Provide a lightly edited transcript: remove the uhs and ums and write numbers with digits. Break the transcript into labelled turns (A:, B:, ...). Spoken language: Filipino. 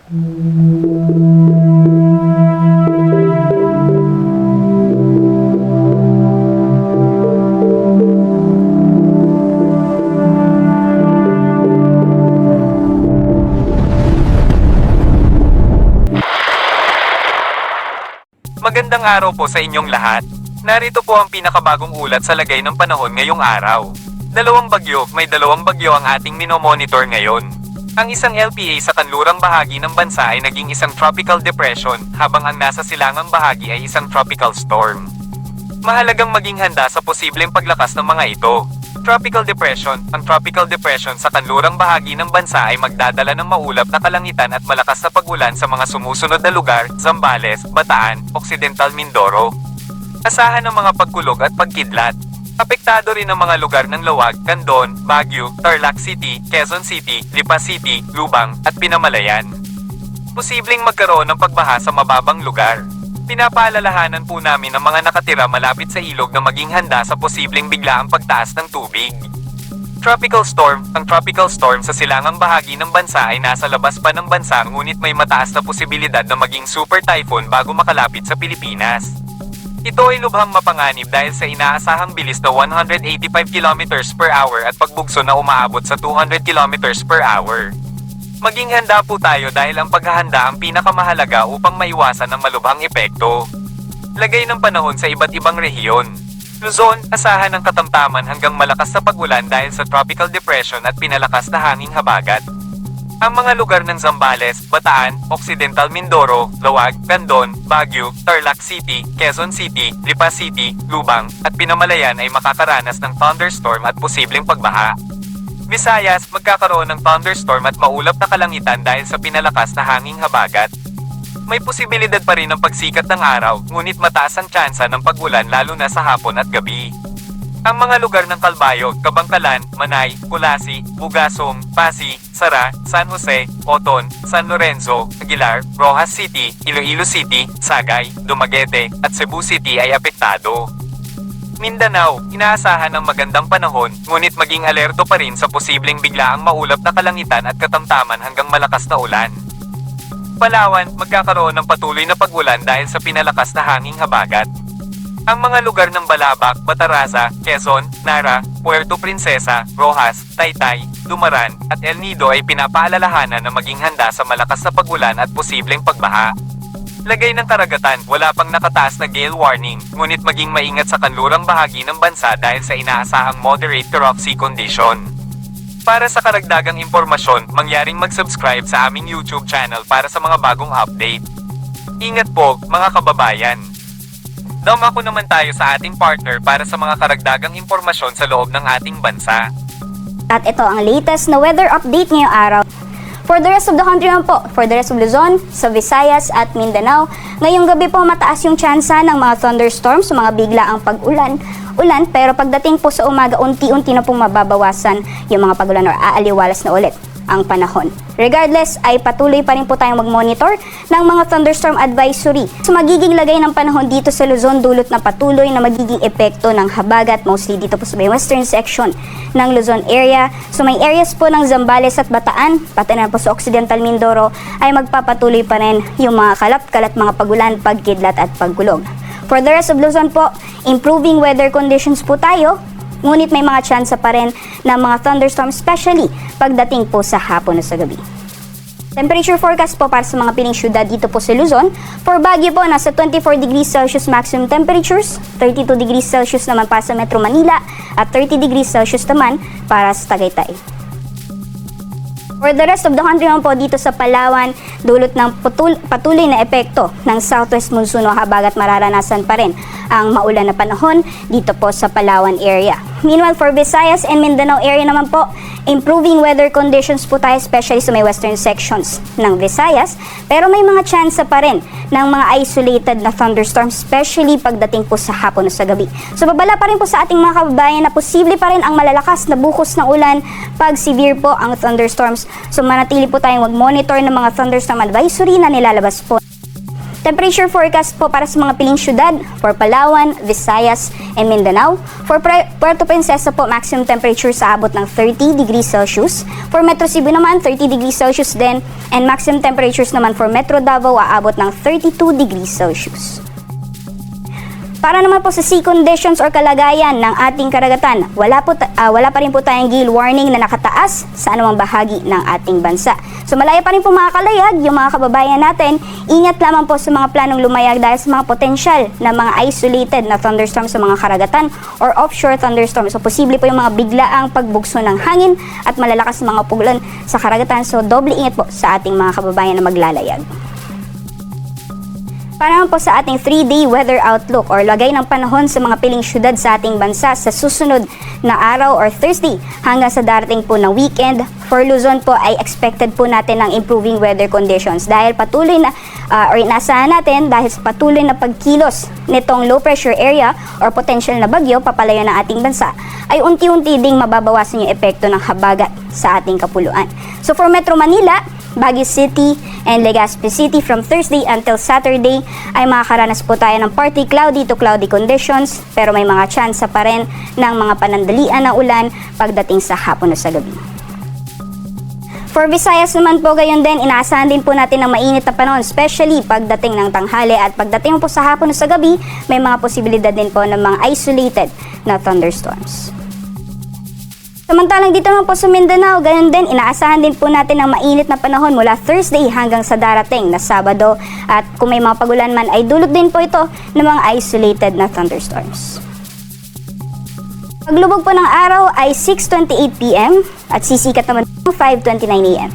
A: Magandang araw po sa inyong lahat. Narito po ang pinakabagong ulat sa lagay ng panahon ngayong araw. May dalawang bagyo ang ating minomonitor ngayon. Ang isang LPA sa kanlurang bahagi ng bansa ay naging isang tropical depression, habang ang nasa silangang bahagi ay isang tropical storm. Mahalagang maging handa sa posibleng paglakas ng mga ito. Ang tropical depression sa kanlurang bahagi ng bansa ay magdadala ng maulap na kalangitan at malakas na pag-ulan sa mga sumusunod na lugar: Zambales, Bataan, Occidental Mindoro. Asahan ng mga pagkulog at pagkidlat. Apektado rin ang mga lugar ng Lawag, Candon, Baguio, Tarlac City, Quezon City, Lipa City, Lubang, at Pinamalayan. Posibleng magkaroon ng pagbaha sa mababang lugar. Pinapaalalahanan po namin ang mga nakatira malapit sa ilog na maging handa sa posibleng biglaang pagtaas ng tubig. Ang tropical storm sa silangang bahagi ng bansa ay nasa labas pa ng bansa, ngunit may mataas na posibilidad na maging super typhoon bago makalapit sa Pilipinas. Ito ay lubhang mapanganib dahil sa inaasahang bilis na 185 km per hour at pagbugso na umaabot sa 200 km per hour. Maging handa po tayo dahil ang paghahanda ang pinakamahalaga upang maiwasan ang malubhang epekto. Lagay ng panahon sa iba't ibang rehiyon. Luzon, asahan ng katamtaman hanggang malakas na pag-ulan dahil sa tropical depression at pinalakas na hanging habagat. Ang mga lugar ng Zambales, Bataan, Occidental Mindoro, Lawag, Candon, Baguio, Tarlac City, Quezon City, Lipa City, Lubang, at Pinamalayan ay makakaranas ng thunderstorm at posibleng pagbaha. Visayas, magkakaroon ng thunderstorm at maulap na kalangitan dahil sa pinalakas na hanging habagat. May posibilidad pa rin ng pagsikat ng araw, ngunit mataas ang tsansa ng pag-ulan lalo na sa hapon at gabi. Ang mga lugar ng Calbayog, Kabangkalan, Manay, Kulasi, Bugasong, Pasig, Sara, San Jose, Oton, San Lorenzo, Aguilar, Rojas City, Iloilo City, Sagay, Dumaguete, at Cebu City ay apektado. Mindanao, inaasahan ng magandang panahon, ngunit maging alerto pa rin sa posibleng biglaang maulap na kalangitan at katamtaman hanggang malakas na ulan. Palawan, magkakaroon ng patuloy na pag-ulan dahil sa pinalakas na hanging habagat. Ang mga lugar ng Balabac, Bataraza, Quezon, Nara, Puerto Princesa, Rojas, Taytay, Dumaran, at El Nido ay pinapaalalahanan na maging handa sa malakas na pag-ulan at posibleng pagbaha. Lagay ng karagatan, wala pang nakataas na gale warning, ngunit maging maingat sa kanlurang bahagi ng bansa dahil sa inaasahang moderate to rough sea condition. Para sa karagdagang impormasyon, mangyaring mag-subscribe sa aming YouTube channel para sa mga bagong update. Ingat po, mga kababayan! Dumako naman tayo sa ating partner para sa mga karagdagang impormasyon sa loob ng ating bansa.
B: At ito ang latest na weather update ngayong araw. For the rest of the country naman po, for the rest of Luzon, sa Visayas at Mindanao, ngayong gabi po mataas yung tsansa ng mga thunderstorms, mga biglaang pag-ulan, pero pagdating po sa umaga, unti-unti na pong mababawasan yung mga pag-ulan or aaliwalas na ulit ang panahon. Regardless, ay patuloy pa rin po tayong mag-monitor ng mga thunderstorm advisory. So magiging lagay ng panahon dito sa Luzon, dulot na patuloy na magiging epekto ng habagat, mostly dito po sa may western section ng Luzon area. So may areas po ng Zambales at Bataan, pati na po sa Occidental Mindoro, ay magpapatuloy pa rin yung mga kalap-kalat, mga pagulan, pagkidlat at pagkulog. For the rest of Luzon po, improving weather conditions po tayo, ngunit may mga tsansa pa rin ng mga thunderstorms, especially pagdating po sa hapon o sa gabi. Temperature forecast po para sa mga piling syudad dito po sa Luzon. For Baguio po, nasa 24 degrees Celsius maximum temperatures, 32 degrees Celsius naman para sa Metro Manila, at 30 degrees Celsius naman para sa Tagaytay. For the rest of the country naman po dito sa Palawan, dulot ng patuloy na epekto ng southwest monsoon o habagat, mararanasan pa rin ang maulan na panahon dito po sa Palawan area. Meanwhile, for Visayas and Mindanao area naman po, improving weather conditions po tayo, especially sa may western sections ng Visayas, pero may mga tsansa pa rin ng mga isolated na thunderstorms, especially pagdating po sa hapon o sa gabi. So babala pa rin po sa ating mga kababayan na posible pa rin ang malalakas na buhos ng ulan pag severe po ang thunderstorms. So manatili po tayong mag-monitor ng mga thunderstorm advisory na nilalabas po Temperature forecast po para sa mga piling syudad for Palawan, Visayas, and Mindanao. For Puerto Princesa po, maximum temperature sa abot ng 30 degrees Celsius. For Metro Cebu naman, 30 degrees Celsius din. And maximum temperatures naman for Metro Davao, aabot ng 32 degrees Celsius. Para naman po sa sea conditions or kalagayan ng ating karagatan, wala pa rin po tayong gale warning na nakataas sa anumang bahagi ng ating bansa. So malaya pa rin po mga kalayag, yung mga kababayan natin, ingat lamang po sa mga planong lumayag dahil sa mga potensyal na mga isolated na thunderstorms sa mga karagatan or offshore thunderstorms. So posible po yung mga biglaang pagbugso ng hangin at malalakas na mga pugulan sa karagatan. So doble ingat po sa ating mga kababayan na maglalayag. Para naman po sa ating 3-day weather outlook or lagay ng panahon sa mga piling syudad sa ating bansa sa susunod na araw or Thursday hanggang sa darating po na weekend. For Luzon po ay expected po natin ng improving weather conditions dahil patuloy na or inaasahan natin dahil sa patuloy na pagkilos nitong low pressure area or potential na bagyo papalayo ng ating bansa ay unti-unti ding mababawasan yung epekto ng habagat sa ating kapuluan. So for Metro Manila, Baguio City, and Legazpi City from Thursday until Saturday ay makakaranas po tayo ng partly cloudy to cloudy conditions pero may mga tsansa pa rin ng mga panandalian na ulan pagdating sa hapon o sa gabi. For Visayas naman po gayon din, inaasahan din po natin ng mainit na panahon, especially pagdating ng tanghali at pagdating po sa hapon o sa gabi, may mga posibilidad din po ng mga isolated na thunderstorms. Samantalang dito naman po sa Mindanao, gayon din, inaasahan din po natin ng mainit na panahon mula Thursday hanggang sa darating na Sabado. At kung may mga pagulan man ay dulot din po ito ng mga isolated na thunderstorms. Paglubog po ng araw ay 6:28 PM at sisikat naman 5:29 AM.